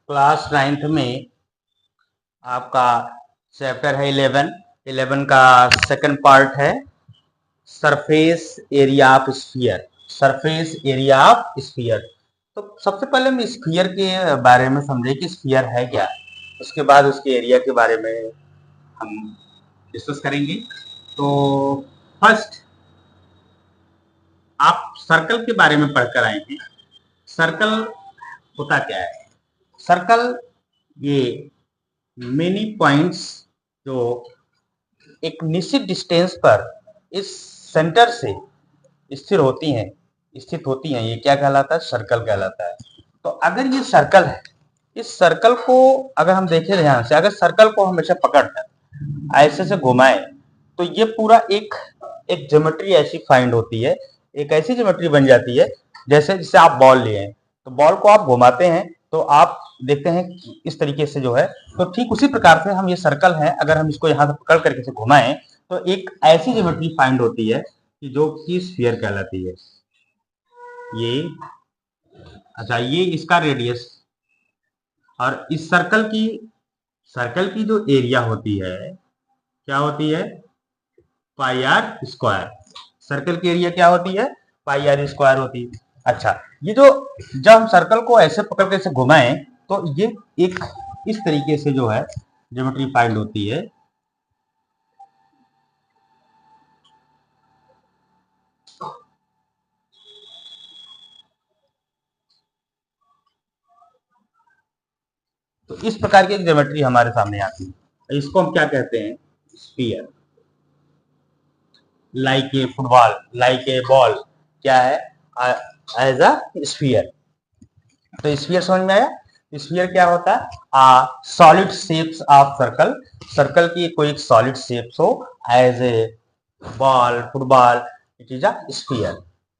Class 9th में आपका chapter है 11 का सेकंड पार्ट है surface area of sphere. Surface area of sphere. तो सबसे पहले हम स्फीयर के बारे में समझे कि स्फीयर है क्या, उसके बाद उसके एरिया के बारे में हम डिस्कस करेंगे। तो फर्स्ट आप सर्कल के बारे में पढ़कर आए हैं। सर्कल होता क्या है? सर्कल ये मेनी पॉइंट्स जो एक निश्चित डिस्टेंस पर इस सेंटर से स्थित होती हैं, ये क्या कहलाता है? सर्कल कहलाता है। तो अगर ये सर्कल है, इस सर्कल को अगर हम देखें ध्यान से, अगर सर्कल को हमेशा पकड़कर ऐसे से घुमाएं तो ये पूरा एक ज्योमेट्री ऐसी फाइंड होती है, एक ऐसी ज्योमेट्री बन जाती है जैसे जिससे आप बॉल लिए हैं, तो बॉल को आप घुमाते हैं तो आप देखते हैं कि इस तरीके से जो है, तो ठीक उसी प्रकार से हम ये सर्कल है, अगर हम इसको यहाँ से पकड़ करके से घुमाएं तो एक ऐसी ज्योमेट्री फाइंड होती है कि जो कि स्फीयर कहलाती है। ये अच्छा, ये इसका रेडियस, और इस सर्कल की जो एरिया होती है क्या होती है? Pi are square. सर्कल की एरिया क्या होती है? पाई आर स्क्वायर होती है। अच्छा, ये जो जब हम सर्कल को ऐसे पकड़ के घुमाएं तो ये एक इस तरीके से जो है ज्योमेट्री फाइंड होती है। तो इस प्रकार की एक ज्योमेट्री हमारे सामने आती है, इसको हम क्या कहते हैं? Sphere. Like a football, like a ball, क्या है? As a sphere. तो स्फीयर समझ में आया? स्फीयर क्या होता है? Solid shapes of circle. Circle की कोई एक सॉलिड शेप्स हो, as a ball, football, it is a sphere.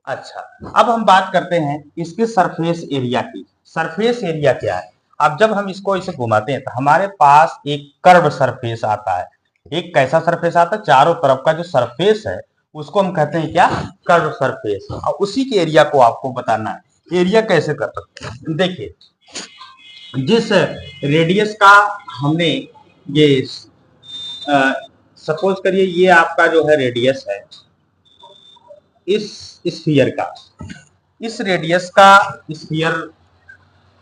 अच्छा, अब हम बात करते हैं इसके सरफेस एरिया की। सरफेस एरिया क्या है? अब जब हम इसको इसे घुमाते हैं तो हमारे पास एक कर्व सरफेस आता है। एक कैसा सरफेस आता है? चारों तरफ का जो सरफेस है उसको हम कहते हैं क्या? Curve surface. और उसी के एरिया को आपको बताना है। एरिया कैसे कर सकते हैं? देखिए, जिस रेडियस का हमने ये सपोज करिए ये आपका जो है रेडियस है इस स्फीयर का, इस रेडियस का स्फीयर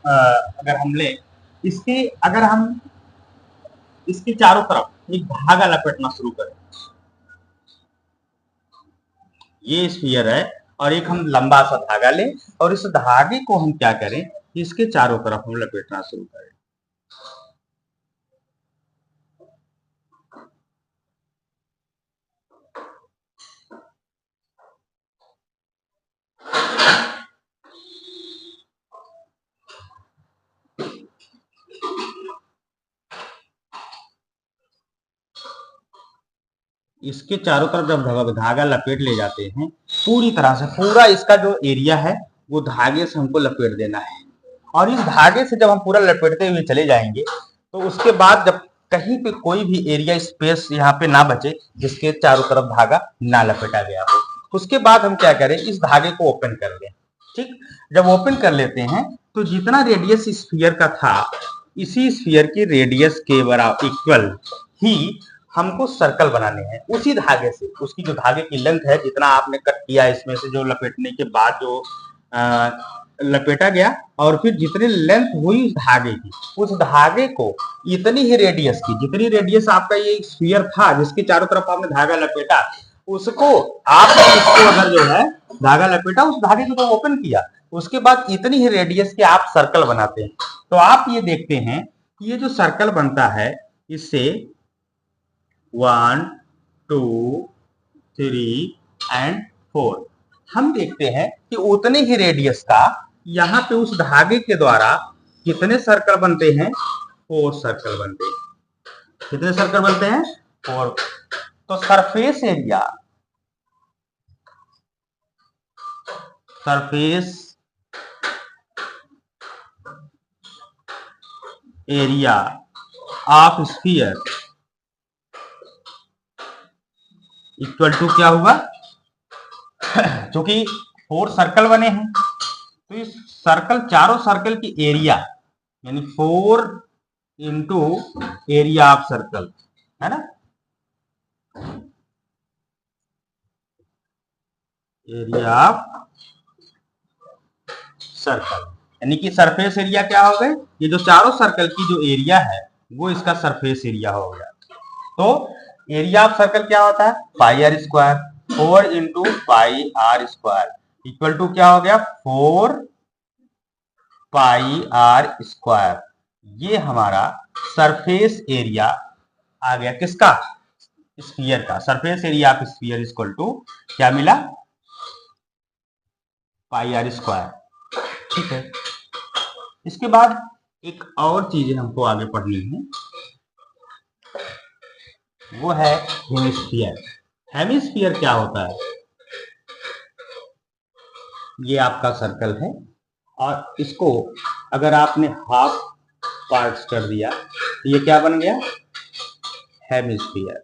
अगर हम ले, इसके अगर हम इसके चारों तरफ एक धागा लपेटना शुरू करें, ये स्फीयर है और एक हम लंबा सा धागा लें और इस धागे को हम क्या करें? इसके चारों तरफ हम लपेटना शुरू करें। इसके चारों तरफ जब धागा लपेट ले जाते हैं पूरी तरह से, पूरा इसका जो एरिया है वो धागे से हमको लपेट देना है। और इस धागे से जब हम पूरा लपेटते हुए चले जाएंगे तो उसके बाद जब कहीं पे कोई भी एरिया स्पेस यहाँ पे ना बचे जिसके चारों तरफ धागा ना लपेटा गया हो, उसके बाद हम क्या करें? इस धागे को ओपन कर लें। ठीक, जब ओपन कर लेते हैं तो जितना रेडियस स्फीयर का था, इसी स्फीयर की रेडियस के बराबर इक्वल ही हमको सर्कल बनाने हैं उसी धागे से। उसकी जो धागे की लेंथ है, जितना आपने कट किया इसमें से, जो लपेटने के बाद जो लपेटा गया, और फिर जितनी लेंथ हुई उस धागे की, उस धागे को इतनी ही रेडियस की, जितनी रेडियस आपका ये स्फीयर था जिसके चारों तरफ आपने धागा लपेटा, उसको आपने इसको अगर जो है धागा लपेटा, उस धागे को तो ओपन किया, उसके बाद इतनी ही रेडियस के आप सर्कल बनाते हैं। तो आप ये देखते हैं कि ये जो सर्कल बनता है इससे 1 2 3 एंड 4, हम देखते हैं कि उतने ही रेडियस का यहाँ पे उस धागे के द्वारा कितने सर्कल बनते हैं? 4 सर्कल बनते हैं। कितने सर्कल बनते हैं? 4। तो surface area of sphere equal to क्या होगा? क्योंकि 4 सर्कल बने हैं तो इस सर्कल, चारों सर्कल की एरिया यानी 4 इंटू एरिया ऑफ सर्कल, है ना, एरिया ऑफ सर्कल, यानी कि सरफेस एरिया क्या हो गए, ये जो चारों सर्कल की जो एरिया है वो इसका सरफेस एरिया हो गया। तो एरिया ऑफ सर्कल क्या होता है, pi are square, 4 into pi are square equal to क्या हो गया, 4 पाई आर स्क्वायर। ये हमारा सरफेस एरिया आ गया, किसका, स्फीयर का। Surface area of sphere equal to क्या मिला, पाई आर स्क्वायर। ठीक है, इसके बाद एक और चीज हमको आगे पढ़नी है, वो है हेमिस्फीयर। हेमिस्फीयर क्या होता है, ये आपका सर्कल है और इसको अगर आपने हाफ पार्ट्स कर दिया तो ये क्या बन गया, हेमिस्फीयर।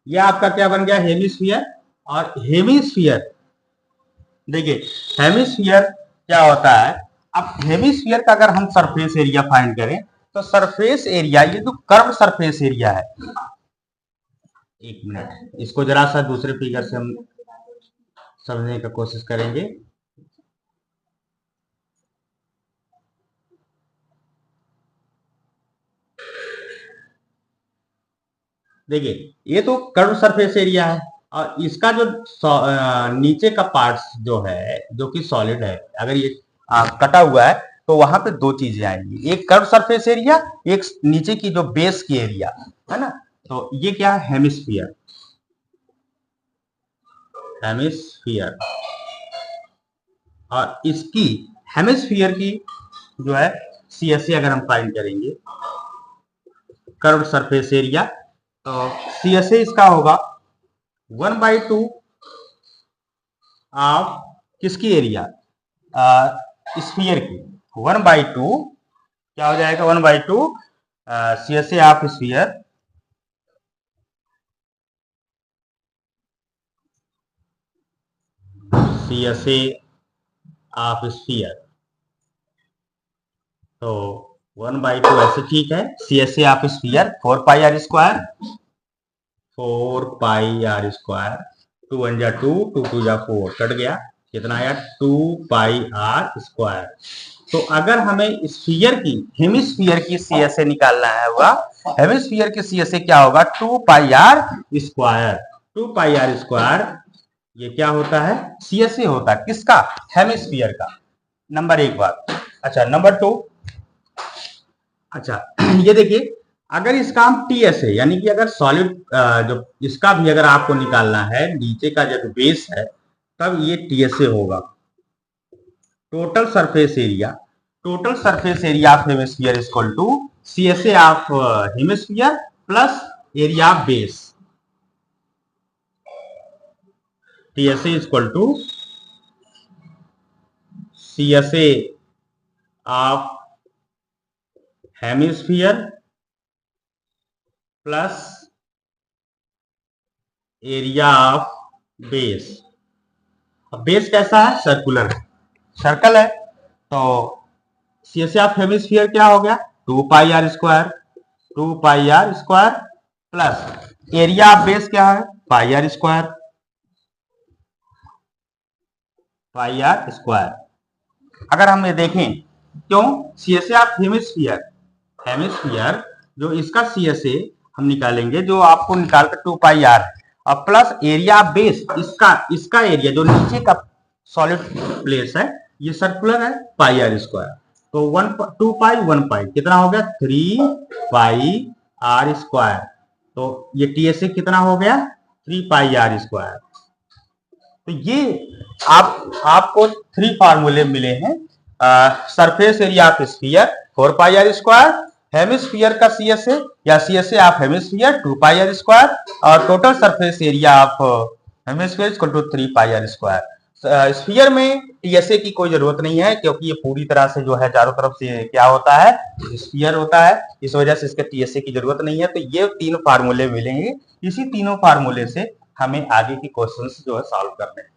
ये आपका क्या बन गया, हेमिस्फीयर। और हेमिस्फीयर देखिए, हेमिस्फीयर क्या होता है, अब हेमिस्फीयर का अगर हम सरफेस एरिया फाइंड करें तो सरफेस एरिया, ये जो कर्व सरफेस एरिया है, एक मिनट इसको जरा सा दूसरे फिगर से हम समझने का कोशिश करेंगे। देखिए, ये तो कर्व सरफेस एरिया है और इसका जो नीचे का पार्ट्स जो है, जो कि सॉलिड है, अगर ये कटा हुआ है तो वहां पे दो चीजें आएंगी, एक कर्व सरफेस एरिया, एक नीचे की जो बेस की एरिया है ना। तो ये क्या है, हेमिस्फीयर। हेमिस्फीयर, और इसकी हेमिस्फीयर की जो है सीएसए अगर हम फाइंड करेंगे, कर्व सरफेस एरिया, तो सीएसए इसका होगा 1/2 ऑफ किसकी एरिया, स्फीयर की। 1/2 क्या हो जाएगा, 1/2 CSA of sphere, CSA of sphere. तो 1/2 ऐसे ठीक है, CSA of sphere 4 pi are square, 4 pi are square, 2 1 जा 2, 2 2 जा 4, कट गया, कितना आया, 2 पाई आर स्क्वायर। तो अगर हमें स्फीयर की, हेमिस्फीयर की सीएसए निकालना है हुआ, हेमिस्फीयर की सीएसए क्या होगा, 2 pi are square. 2 pi are square ये क्या होता है, सीएसए होता है किसका, हेमिस्फीयर का। नंबर एक बात। अच्छा, नंबर टू, अच्छा ये देखिए, अगर इसका हम टीएसए यानी कि अगर सॉलिड जो इसका भी अगर आपको निकालना है, नीचे का जो बेस है, तब ये टीएसए होगा, total surface area. Total surface area of hemisphere is equal to CSA of hemisphere plus area of base. TSA is equal to CSA of hemisphere plus area of base. अब base कैसा है, circular है, circle है, तो CSA of hemisphere क्या हो गया, 2 pi are square, 2 pi are square plus area of base क्या है, pi are square, pi are square. अगर हम ये देखें, क्यों, सीएसए ऑफ हेमिस्फीयर, हेमिस्फीयर जो इसका सीएसए हम निकालेंगे, जो आपको निकालकर 2 पाई आर और प्लस एरिया ऑफ बेस, इसका एरिया जो नीचे का सॉलिड प्लेस है, ये सर्कुलर है, पाई आर स्क्वायर। तो 2 पाई 1 पाई कितना हो गया, 3 पाई आर स्क्वायर। तो ये टीएसए कितना हो गया, 3 पाई आर स्क्वायर। तो ये आपको 3 फार्मूले मिले हैं, surface area of sphere 4 pi are square, hemisphere का सीएसए या CSA of hemisphere 2 pi are square, और total surface area of hemisphere equal to 3 pi are square. Sphere में टीएसए की कोई जरूरत नहीं है, क्योंकि ये पूरी तरह से जो है चारों तरफ से क्या होता है, स्फीयर होता है। इस वजह से इसके टीएसए की जरूरत नहीं है। तो ये 3 फार्मूले मिलेंगे, इसी तीनों फार्मूले से हमें आगे की क्वेश्चंस जो है सॉल्व करने हैं।